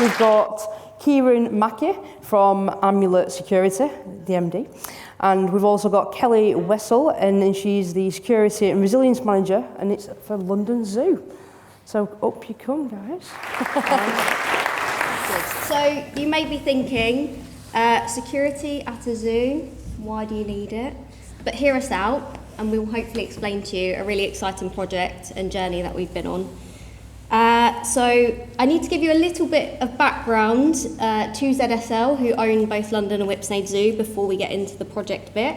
we've got Kieran Mackie from Amulet Security, the MD. And we've also got Kelly Wessell, and she's the Security and Resilience Manager, and it's for London Zoo. So up you come, guys. So you may be thinking, security at a zoo, why do you need it? But hear us out, and we will hopefully explain to you a really exciting project and journey that we've been on. So I need to give you a little bit of background to ZSL, who own both London and Whipsnade Zoo, before we get into the project bit.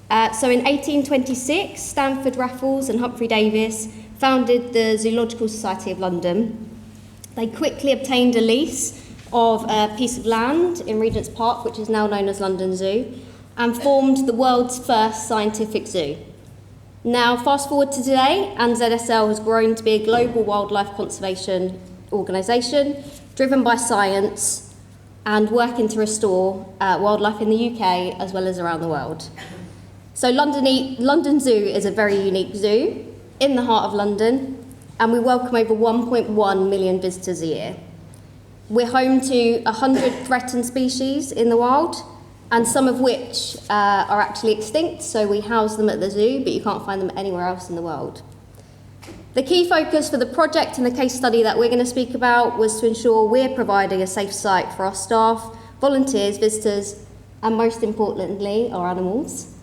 So in 1826, Stanford Raffles and Humphrey Davis founded the Zoological Society of London. They quickly obtained a lease of a piece of land in Regent's Park, which is now known as London Zoo, and formed the world's first scientific zoo. Now, fast forward to today, and ZSL has grown to be a global wildlife conservation organisation driven by science and working to restore wildlife in the UK as well as around the world. So London Zoo is a very unique zoo in the heart of London, and we welcome over 1.1 million visitors a year. We're home to 100 threatened species in the wild, and some of which are actually extinct, so we house them at the zoo, but you can't find them anywhere else in the world. The key focus for the project and the case study that we're going to speak about was to ensure we're providing a safe site for our staff, volunteers, visitors, and most importantly, our animals.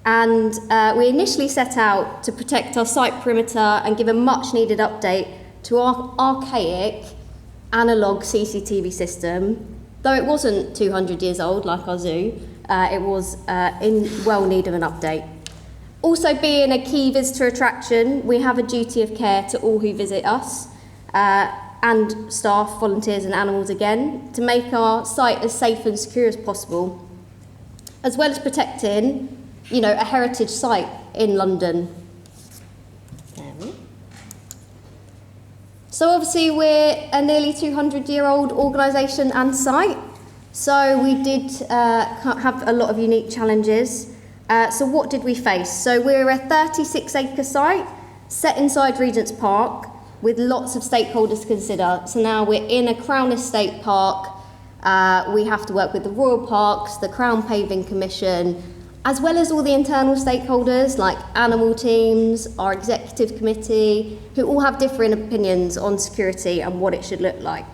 And we initially set out to protect our site perimeter and give a much needed update to our archaic analogue CCTV system. Though it wasn't 200 years old like our zoo, it was in well need of an update. Also, being a key visitor attraction, we have a duty of care to all who visit us, and staff, volunteers and animals again, to make our site as safe and secure as possible, as well as protecting, a heritage site in London. So obviously we're a nearly 200-year-old organisation and site, so we did have a lot of unique challenges. So what did we face? So we're a 36-acre site set inside Regent's Park with lots of stakeholders to consider. So now we're in a Crown Estate park. We have to work with the Royal Parks, the Crown Paving Commission, as well as all the internal stakeholders like animal teams, our executive committee, who all have differing opinions on security and what it should look like.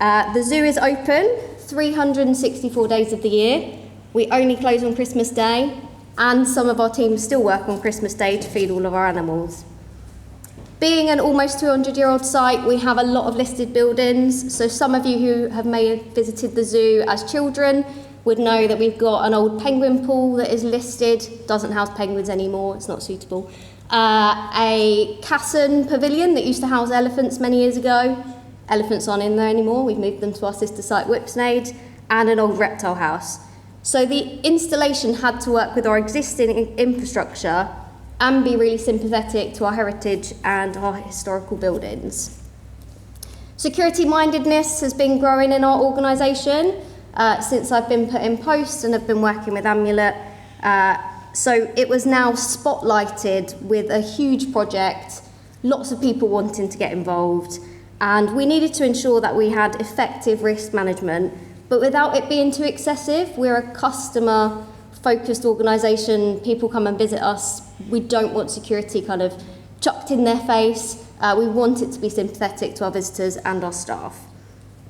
The zoo is open 364 days of the year. We only close on Christmas Day, and some of our teams still work on Christmas Day to feed all of our animals. Being an almost 200-year-old site, we have a lot of listed buildings, so some of you who may have visited the zoo as children would know that we've got an old penguin pool that is listed, doesn't house penguins anymore, it's not suitable. A Casson pavilion that used to house elephants many years ago. Elephants aren't in there anymore, we've moved them to our sister site Whipsnade, and an old reptile house. So the installation had to work with our existing infrastructure and be really sympathetic to our heritage and our historical buildings. Security mindedness has been growing in our organisation since I've been put in post and have been working with Amulet. So it was now spotlighted with a huge project, lots of people wanting to get involved, and we needed to ensure that we had effective risk management, but without it being too excessive. We're a customer-focused organisation. People come and visit us. We don't want security kind of chucked in their face. We want it to be sympathetic to our visitors and our staff.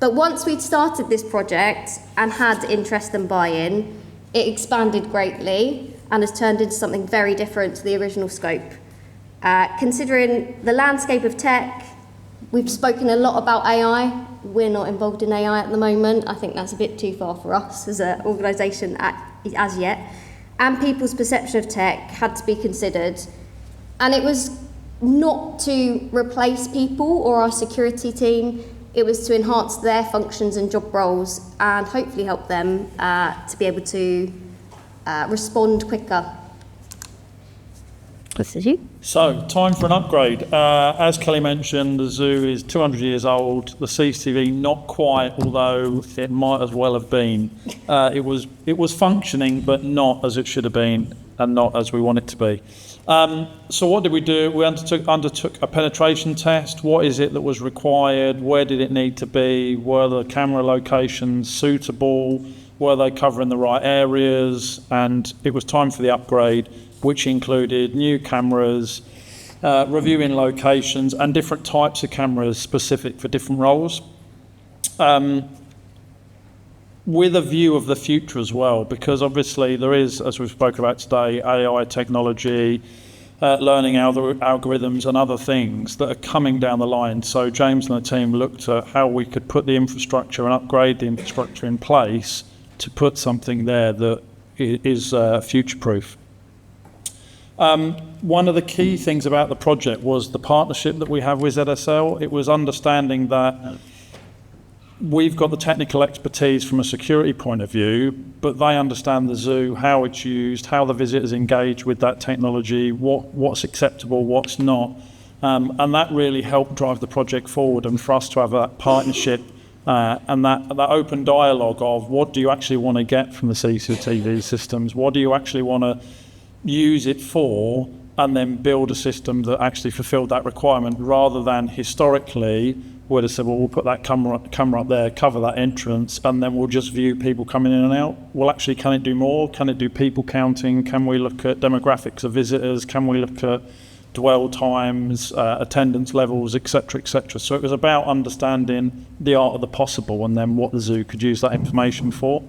But once we'd started this project and had interest and buy-in, it expanded greatly and has turned into something very different to the original scope. Considering the landscape of tech, we've spoken a lot about AI. We're not involved in AI at the moment. I think that's a bit too far for us as an organisation as yet. And people's perception of tech had to be considered. And it was not to replace people or our security team. It was to enhance their functions and job roles and hopefully help them to be able to respond quicker. This is you. So, time for an upgrade. As Kelly mentioned, the zoo is 200 years old. The CCTV not quite, although it might as well have been. It was functioning, but not as it should have been. and not as we want it to be. So what did we do? We undertook a penetration test. What is it that was required? Where did it need to be? Were the camera locations suitable? Were they covering the right areas? And it was time for the upgrade, which included new cameras, reviewing locations, and different types of cameras specific for different roles. With a view of the future as well, because obviously there is, as we've spoken about today, AI technology, learning algorithms and other things that are coming down the line. So James and the team looked at how we could put the infrastructure and upgrade the infrastructure in place to put something there that is future-proof. One of the key things about the project was the partnership that we have with ZSL. It was understanding that we've got the technical expertise from a security point of view, but they understand the zoo, how it's used, how the visitors engage with that technology, what's acceptable, what's not. And that really helped drive the project forward, and for us to have that partnership and that open dialogue of what do you actually want to get from the CCTV systems, what do you actually want to use it for, and then build a system that actually fulfilled that requirement, rather than historically would have said, well, we'll put that camera up there, cover that entrance, and then we'll just view people coming in and out. Well, actually, can it do more? Can it do people counting? Can we look at demographics of visitors? Can we look at dwell times, attendance levels, etc., etc.? So it was about understanding the art of the possible and then what the zoo could use that information for.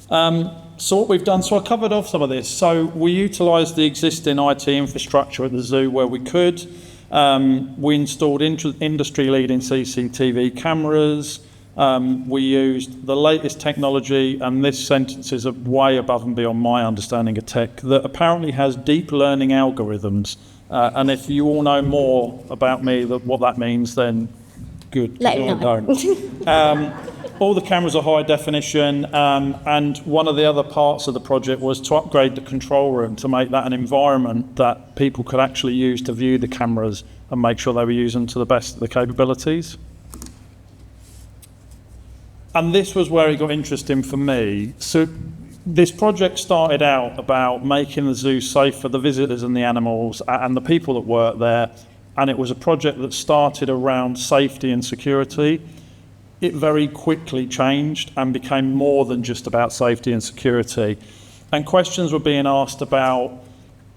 So what we've done, so I covered off some of this. So we utilised the existing IT infrastructure at the zoo where we could. We installed industry-leading CCTV cameras. We used the latest technology, and this sentence is way above and beyond my understanding of tech, that apparently has deep learning algorithms. And if you all know more about me, what that means, then good. Let him know. All the cameras are high definition, and one of the other parts of the project was to upgrade the control room to make that an environment that people could actually use to view the cameras and make sure they were using to the best of the capabilities. And this was where it got interesting for me. So this project started out about making the zoo safe for the visitors and the animals and the people that work there, and it was a project that started around safety and security. It very quickly changed and became more than just about safety and security. And questions were being asked about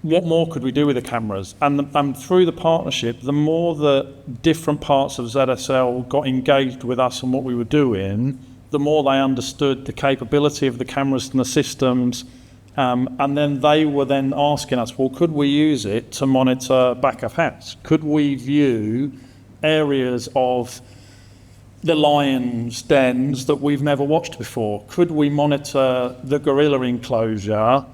what more could we do with the cameras? And through the partnership, the more that different parts of ZSL got engaged with us and what we were doing, the more they understood the capability of the cameras and the systems. And then they were then asking us, well, could we use it to monitor back of house? Could we view areas of the lions' dens that we've never watched before? Could we monitor the gorilla enclosure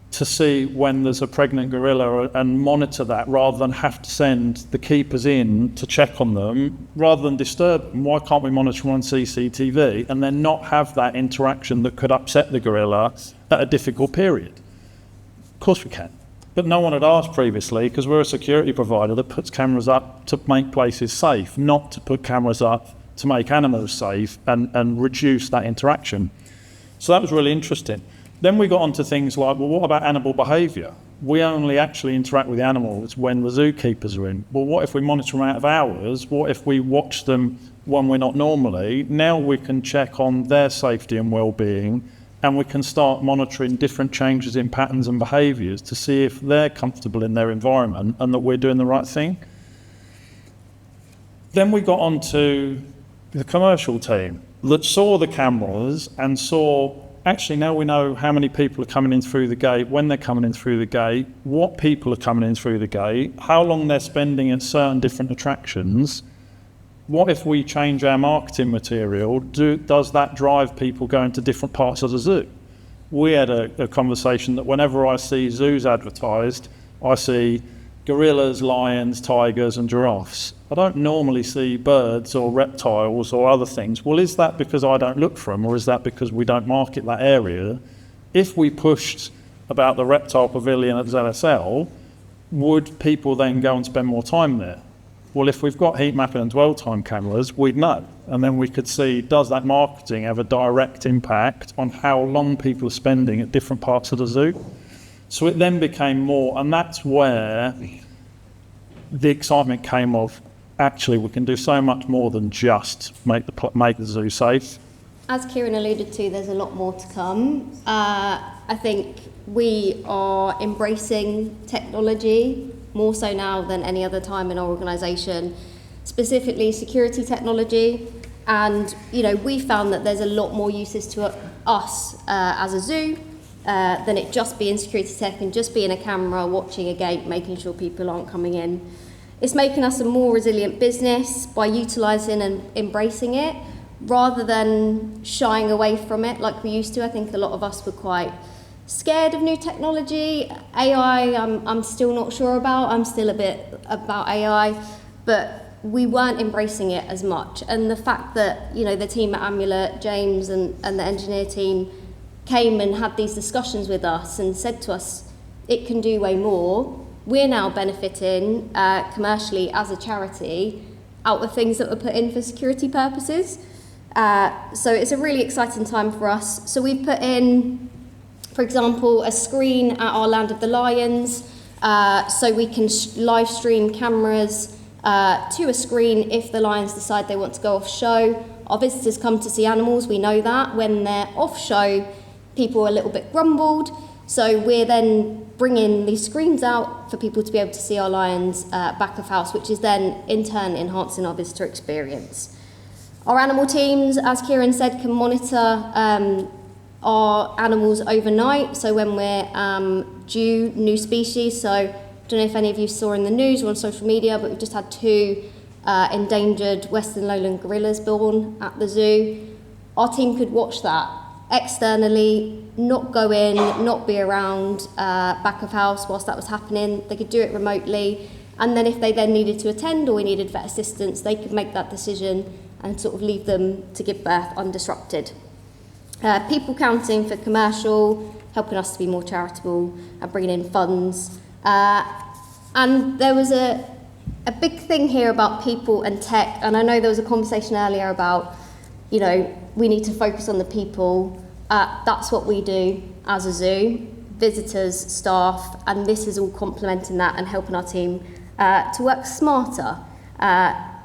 to see when there's a pregnant gorilla and monitor that, rather than have to send the keepers in to check on them, rather than disturb them? Why can't we monitor them on CCTV and then not have that interaction that could upset the gorilla at a difficult period? Of course we can. But no one had asked previously, because we're a security provider that puts cameras up to make places safe, not to put cameras up to make animals safe and reduce that interaction. So that was really interesting. Then we got onto things like, well, what about animal behaviour? We only actually interact with the animals when the zookeepers are in. Well, what if we monitor them out of hours? What if we watch them when we're not normally? Now we can check on their safety and well-being, and we can start monitoring different changes in patterns and behaviours to see if they're comfortable in their environment and that we're doing the right thing. Then we got onto the commercial team that saw the cameras and saw, actually now we know how many people are coming in through the gate, when they're coming in through the gate, what people are coming in through the gate, how long they're spending at certain different attractions. What if we change our marketing material? Does that drive people going to different parts of the zoo? We had a conversation that whenever I see zoos advertised, I see gorillas, lions, tigers and giraffes. I don't normally see birds or reptiles or other things. Well, is that because I don't look for them, or is that because we don't market that area? If we pushed about the reptile pavilion at ZSL, would people then go and spend more time there? well, if we've got heat mapping and dwell time cameras, we'd know. And then we could see, does that marketing have a direct impact on how long people are spending at different parts of the zoo? So it then became more, and that's where the excitement came of, actually, we can do so much more than just make the zoo safe. As Kieran alluded to, there's a lot more to come. I think we are embracing technology more so now than any other time in our organisation, specifically security technology. And, you know, we found that there's a lot more uses to us as a zoo than it just being security tech and just being a camera, watching a gate, making sure people aren't coming in. It's making us a more resilient business by utilising and embracing it, rather than shying away from it like we used to. I think a lot of us were quite scared of new technology. AI, I'm still not sure about. I'm still a bit about AI, but we weren't embracing it as much. And the fact that, you know, the team at Amulet, James and the engineer team came and had these discussions with us and said to us, it can do way more. We're now benefiting commercially as a charity out of things that were put in for security purposes. So it's a really exciting time for us. So we've put in, for example, a screen at our Land of the Lions, so we can live stream cameras to a screen if the lions decide they want to go off show. Our visitors come to see animals, we know that. When they're off show, people are a little bit grumbled. So we're then bringing these screens out for people to be able to see our lions back of house, which is then in turn enhancing our visitor experience. Our animal teams, as Kieran said, can monitor our animals overnight. So when we're due new species, so I don't know if any of you saw in the news or on social media, but we've just had 2 endangered Western lowland gorillas born at the zoo. Our team could watch that externally, not go in, not be around back of house whilst that was happening. They could do it remotely. And then if they then needed to attend or we needed vet assistance, they could make that decision and sort of leave them to give birth undisrupted. People counting for commercial, helping us to be more charitable and bringing in funds. And there was a big thing here about people and tech, and I know there was a conversation earlier about, you know, we need to focus on the people. That's what we do as a zoo, visitors, staff, and this is all complementing that and helping our team to work smarter,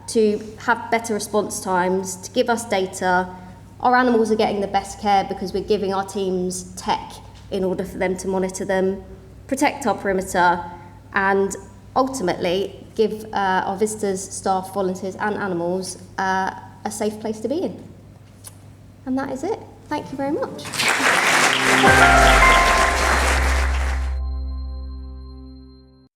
to have better response times, to give us data. Our animals are getting the best care because we're giving our teams tech in order for them to monitor them, protect our perimeter, and ultimately give our visitors, staff, volunteers and animals a safe place to be in. And that is it. Thank you very much.